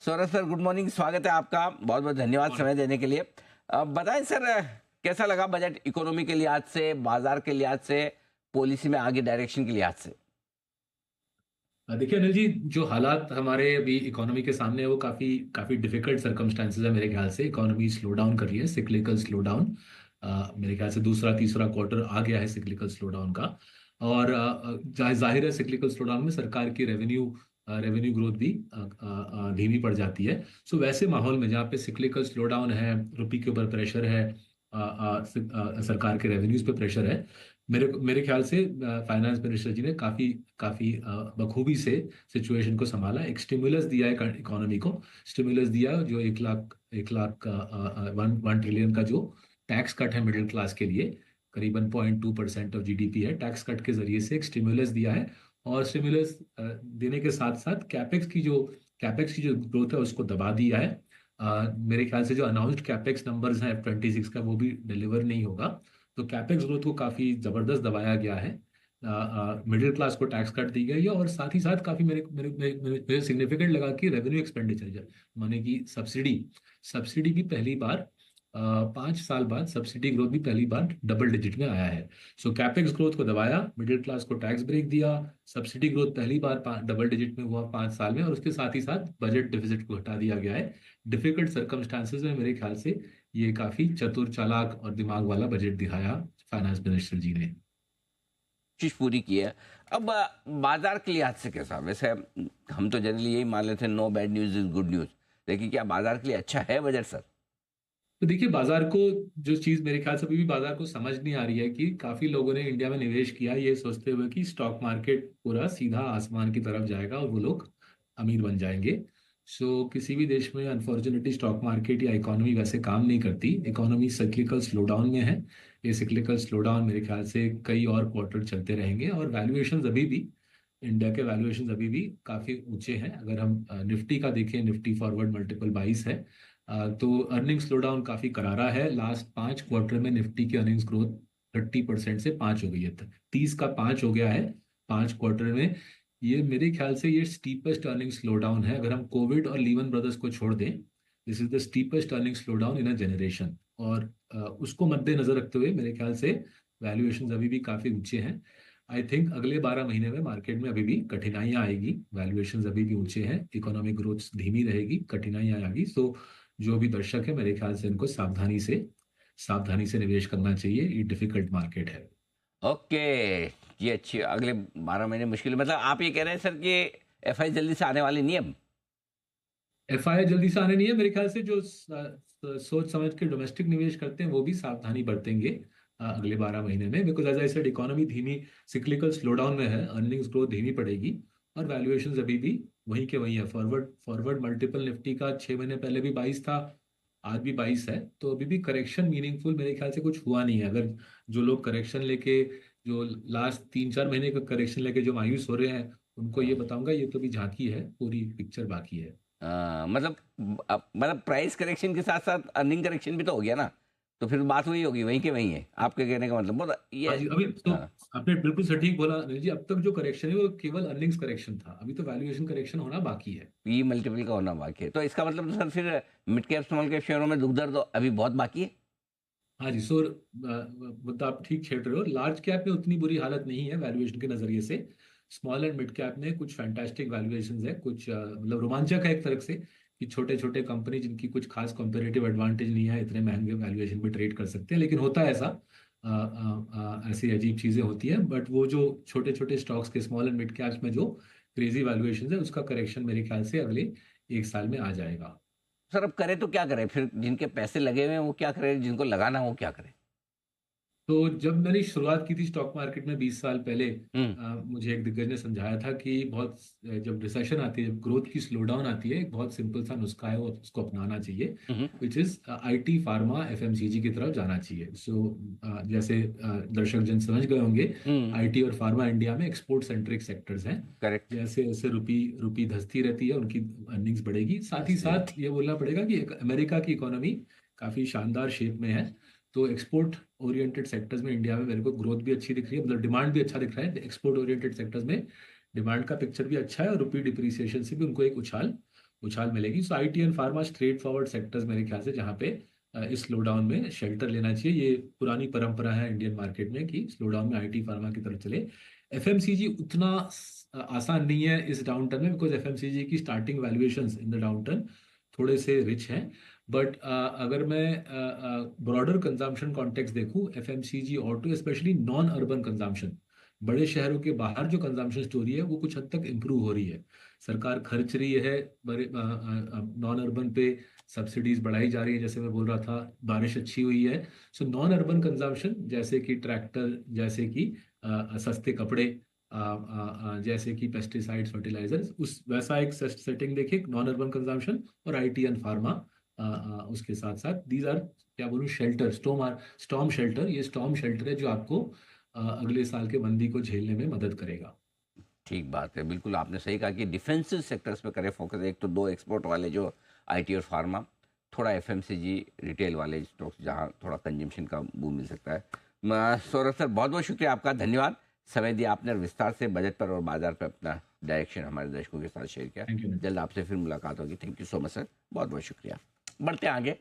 Saurabh sir, good morning. स्वागत है आपका। बहुत बहुत धन्यवाद और समय देने के लिए। बताएं सर, कैसा लगा बजट इकोनॉमी के लिहाज से, बाजार के लिहाज से, पॉलिसी में आगे डायरेक्शन के लिहाज से? देखिए अनिल जी, जो हालात हमारे अभी इकोनॉमी के सामने है वो काफी काफी डिफिकल्ट सर्कमस्टांसेस है। मेरे ख्याल से इकोनॉमी स्लो डाउन कर रही है, सिक्लिकल स्लो डाउन। मेरे ख्याल से दूसरा तीसरा क्वार्टर आ गया है सिक्लिकल स्लो डाउन का। और जाहिर है सिक्लिकल स्लो डाउन में सरकार की रेवेन्यू ग्रोथ भी धीमी पड़ जाती है। सो वैसे माहौल में जहाँ पे सिक्लिकल स्लो डाउन है, रुपये के ऊपर प्रेशर है, सरकार के रेवेन्यूज पे प्रेशर है, मेरे मेरे ख्याल से फाइनेंस मिनिस्टर जी ने काफी काफी बखूबी से सिचुएशन को संभाला। एक स्टिमुलस दिया है इकोनॉमी को, स्टिमुलस दिया जो 1 लाख 1 ट्रिलियन का जो टैक्स कट है मिडिल क्लास के लिए, करीबन 0.2% ऑफ जीडीपी है, टैक्स कट के जरिए से एक स्टिमुलस दिया है। और स्टिमुलस देने के साथ साथ कैपेक्स की जो ग्रोथ है उसको दबा दिया है। मेरे ख्याल से जो अनाउंस्ड कैपेक्स नंबर्स हैं F26 का वो भी डिलीवर नहीं होगा। तो कैपेक्स ग्रोथ को काफी जबरदस्त दबाया गया है। मिडिल क्लास को टैक्स कट दी गई है और साथ ही साथ काफी मेरे मेरे मेरे मेरे सिग्निफिकेंट लगा कि रेवेन्यू एक्सपेंडिचर माने कि सब्सिडी सब्सिडी भी पहली बार 5 साल बाद सब्सिडी ग्रोथ भी पहली बार डबल डिजिट में आया है। सो कैपेक्स ग्रोथ को दबाया, मिडिल क्लास को टैक्स ब्रेक दिया, सब्सिडी ग्रोथ पहली बार डबल डिजिट में हुआ 5 साल में, और उसके साथ ही साथ बजट डिफिसिट को हटा दिया गया है। डिफिकल्ट सर्कमस्टांसेस में मेरे ख्याल से ये काफी चतुर चालाक और दिमाग वाला बजट दिखाया फाइनेंस मिनिस्टर जी ने। चीज पूरी की है। अब बाजार के लिहाज से कैसा? वैसे हम तो जनरली यही मान लेते हैं, no bad news is good news, लेकिन क्या बाजार के लिए अच्छा है बजट सर? तो देखिए बाजार को, जो चीज मेरे ख्याल से अभी भी बाजार को समझ नहीं आ रही है कि काफी लोगों ने इंडिया में निवेश किया ये सोचते हुए कि स्टॉक मार्केट पूरा सीधा आसमान की तरफ जाएगा और वो लोग अमीर बन जाएंगे। सो किसी भी देश में अनफॉर्चुनेटली स्टॉक मार्केट या इकोनॉमी वैसे काम नहीं करती। इकोनॉमी साइक्लिकल स्लो डाउन में है। ये साइक्लिकल स्लो डाउन मेरे ख्याल से कई और क्वार्टर चलते रहेंगे, और वैल्यूएशन अभी भी, इंडिया के वैल्यूएशन अभी भी काफी ऊंचे हैं। अगर हम निफ्टी का देखें, निफ्टी फॉरवर्ड मल्टीपल 22 है। तो अर्निंग स्लो डाउन काफी करारा है। लास्ट 5 क्वार्टर में निफ्टी की अर्निंग्स ग्रोथ 30% से 5 हो गई है, 30 का 5 हो गया है 5 क्वार्टर में। ये मेरे ख्याल से ये स्टीपेस्ट अर्निंग स्लो डाउन है अगर हम कोविड और लीवन ब्रदर्स को छोड़ दें। This is the steepest earning slow down in a generation. और उसको मद्देनजर रखते हुए मेरे ख्याल से वैल्यूएशन अभी भी काफी ऊंचे हैं। आई थिंक अगले 12 महीने में मार्केट में अभी भी कठिनाइयां आएगी। वैल्यूएशन अभी भी ऊंचे हैं, इकोनॉमिक ग्रोथ धीमी रहेगी, कठिनाइयां आएगी। सो जो भी दर्शक है मेरे ख्याल से इनको सावधानी से निवेश करना चाहिए। ये डिफिकल्ट मार्केट है। ओके, ये अच्छी। अगले 12 महीने मुश्किल, मतलब आप ये कह रहे हैं सर कि एफआई जल्दी से आने वाली नहीं है अब? एफआई जल्दी से आने नहीं है। मेरे ख्याल से जो सोच समझ के डोमेस्टिक निवेश करते हैं वो भी सावधानी बरतेंगे अगले 12 महीने में। Because as I said economy धीमी सिक्लिकल स्लो डाउन में है, अर्निंग्स ग्रोथ धीमी पड़ेगी, और वैल्यूएशंस अभी भी वहीं के वहीं है। फॉरवर्ड फॉरवर्ड मल्टीपल निफ्टी का 6 महीने पहले भी 22 था, आज भी 22 है। तो अभी भी करेक्शन मीनिंगफुल मेरे ख्याल से कुछ हुआ नहीं है। अगर जो लोग करेक्शन लेके, जो लास्ट 3-4 महीने का करेक्शन लेके जो मायूस हो रहे हैं, उनको ये बताऊंगा ये तो भी झांकी है, पूरी पिक्चर बाकी है। मतलब मतलब प्राइस करेक्शन के साथ साथ अर्निंग करेक्शन भी तो हो गया ना, तो फिर बात वही होगी, वहीं के वहीं है। आपके कहने का मतलब बहुत हाँ ये। जी, अभी तो हाँ, आपने बिल्कुल सटीक बोला अनिल जी। अब तक जो करेक्शन है वो केवल अर्निंग्स करेक्शन था, अभी तो वैल्यूएशन करेक्शन होना बाकी है। पी मल्टीपल का होना बाकी है, तो इसका मतलब तो सर फिर मिड कैप स्मॉल कैप शेयरों में दुख दर्द तो अभी बहुत बाकी है। हाँ जी, सो मतलब आप ठीक छेड़ रहे हो। लार्ज कैप में उतनी बुरी हालत नहीं है वैल्यूएशन के नजरिए से। स्मॉल एंड मिड कैप में कुछ फैंटास्टिक वैल्यूएशंस है, कुछ मतलब रोमांचक है एक तरह से, कि छोटे छोटे कंपनी जिनकी कुछ खास कॉम्पिटिटिव एडवांटेज नहीं है इतने महंगे वैल्यूएशन पे ट्रेड कर सकते हैं। लेकिन होता है ऐसा, ऐसी अजीब चीजें होती हैं। बट वो जो छोटे छोटे स्टॉक्स के स्मॉल एंड मिड कैप्स में जो क्रेजी वैल्यूएशन है उसका करेक्शन मेरे ख्याल से अगले 1 साल में आ जाएगा। सर अब करे तो क्या करे फिर? जिनके पैसे लगे हुए हैं वो क्या करे, जिनको लगाना है वो क्या करे? तो जब मैंने शुरुआत की थी स्टॉक मार्केट में 20 साल पहले, हम्म। मुझे एक दिग्गज ने समझाया था कि बहुत, जब रिसेशन आती है, जब ग्रोथ की स्लो डाउन आती है, एक बहुत सिंपल सा नुस्खा है, वो उसको अपनाना चाहिए, hmm. Which is IT pharma FMCG की तरफ जाना चाहिए। सो जैसे दर्शक जन समझ गए होंगे, हम्म। आईटी और फार्मा इंडिया में एक्सपोर्ट सेंट्रिक सेक्टर्स हैं। करेक्ट। जैसे जैसे रुपी रुपी धसती रहती है उनकी अर्निंग्स बढ़ेगी। साथ ही सस्ती साथ रहती। ये बोलना पड़ेगा कि अमेरिका की इकोनॉमी काफी शानदार शेप में है। तो एक्सपोर्ट ओरिएंटेड सेक्टर्स में इंडिया में मेरे को ग्रोथ भी अच्छी दिख रही है, मतलब डिमांड भी अच्छा दिख रहा है। एक्सपोर्ट ओरिएंटेड सेक्टर्स में डिमांड का पिक्चर भी अच्छा है, और रुपी डिप्रिसिएशन से भी उनको एक उछाल उछाल मिलेगी। So IT and pharma straightforward sectors मेरे ख्याल से जहाँ पे इस स्लोडाउन में शेल्टर लेना चाहिए। ये पुरानी परंपरा है इंडियन मार्केट में कि स्लोडाउन में आईटी फार्मा की तरफ चले। एफएमसीजी उतना आसान नहीं है इस डाउन टर्न में, बिकॉज एफएमसीजी की starting valuations in the down turn थोड़े से रिच हैं। बट अगर मैं ब्रॉडर कंजम्पशन कॉन्टेक्स्ट देखूं, FMCG auto specially non urban consumption, बड़े शहरों के बाहर जो कंजम्पशन स्टोरी है वो कुछ हद तक इम्प्रूव हो रही है। सरकार खर्च रही है बड़े नॉन अर्बन पे, सब्सिडीज बढ़ाई जा रही है, जैसे मैं बोल रहा था बारिश अच्छी हुई है। सो नॉन अर्बन कंजम्पशन जैसे कि ट्रैक्टर, जैसे कि सस्ते कपड़े, जैसे कि पेस्टिसाइड्स फर्टिलाइजर्स, उस वैसा एक सेटिंग देखिए नॉन अर्बन कंजम्पशन। और आईटी एंड फार्मा उसके साथ साथ, दीज आर क्या बोलूँ, शेल्टर, स्टॉर्म शेल्टर। ये स्टॉर्म शेल्टर है जो आपको अगले साल के मंदी को झेलने में मदद करेगा। ठीक बात है, बिल्कुल आपने सही कहा कि डिफेंसिव सेक्टर्स पे करें फोकस। एक तो दो एक्सपोर्ट वाले जो आईटी और फार्मा, थोड़ा एफएमसीजी रिटेल वाले स्टॉक्स जहां थोड़ा कंजम्पशन का बूम मिल सकता है। सौरभ सर, बहुत बहुत शुक्रिया आपका, धन्यवाद। समय दिया आपने और विस्तार से बजट पर और बाजार पर अपना डायरेक्शन हमारे दर्शकों के साथ शेयर किया। Thank you. जल्द आपसे फिर मुलाकात होगी। Thank you so much sir, बहुत बहुत शुक्रिया। बढ़ते हैं आगे।